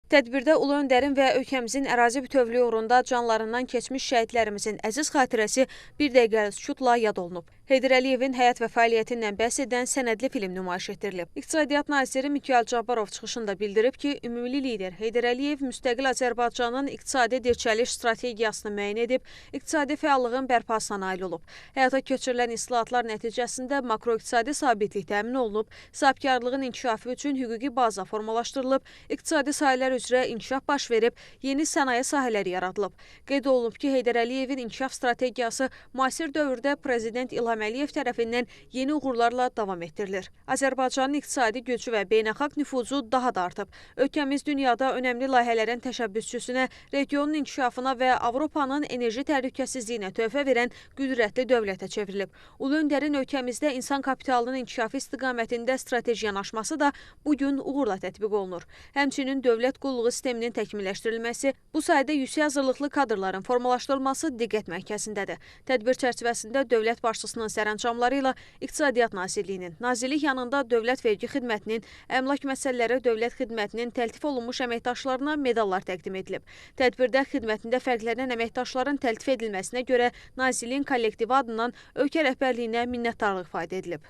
Tədbirdə Ulu Öndərin və ölkəmizin ərazi bütövlüyü uğrunda canlarından keçmiş şəhidlərimizin əziz xatirəsi bir dəqiqəlik sükutla yad olunub. Heydər Əliyevin həyat və fəaliyyətindən bəhs edən sənədli film nümayiş etdirilib. İqtisadiyyat naziri Mikayıl Cabbarov çıxışında bildirib ki, ümumi lider Heydər Əliyev müstəqil Azərbaycanın iqtisadi dirçəliş strategiyasını müəyyən edib, iqtisadi fəallığın bərpasına nail olub. Həyata keçirilən islahatlar nəticəsində makroiqtisadi sabitlik təmin olunub, sahibkarlığın inkişafı üçün hüquqi baza formalaşdırılıb, iqtisadi sahələr üzrə inkişaf baş verib, yeni sənaye sahələri yaradılıb. Qeyd olunub ki, Heydər Əliyevin inkişaf strategiyası müasir dövrdə Prezident İlham Əliyev tərəfindən yeni uğurlarla davam etdirilir. Azərbaycanın iqtisadi gücü və beynəlxalq nüfuzu daha da artıb. Ölkəmiz dünyada önəmli layihələrin təşəbbüsçüsünə, regionun inkişafına və Avropanın enerji təhlükəsizliyinə töhfə verən qüdrətli dövlətə çevrilib. Ulu Öndərin ölkəmizdə insan kapitalının inkişafı istiqamətində strateji yanaşması da bugün uğurla tətbiq olunur. Həmçinin dövlət qulluğu sisteminin təkmilləşdirilməsi, bu sayədə yüksək hazırlıqlı kadrların formalaşdırılması diqqət mərkəzindədir. Tədbir çərçivəsində dövlət başçısının sərəncamları ilə İqtisadiyyat Nazirliyinin, Nazirlik yanında Dövlət Vergi Xidmətinin, Əmlak Məsələləri Dövlət Xidmətinin təltif olunmuş əməkdaşlarına medallar təqdim edilib. Tədbirdə xidmətində fərqlənən əməkdaşların təltif edilməsinə görə Nazirliyin kollektivi adından ölkə rəhbərliyinə minnətdarlıq ifadə edilib.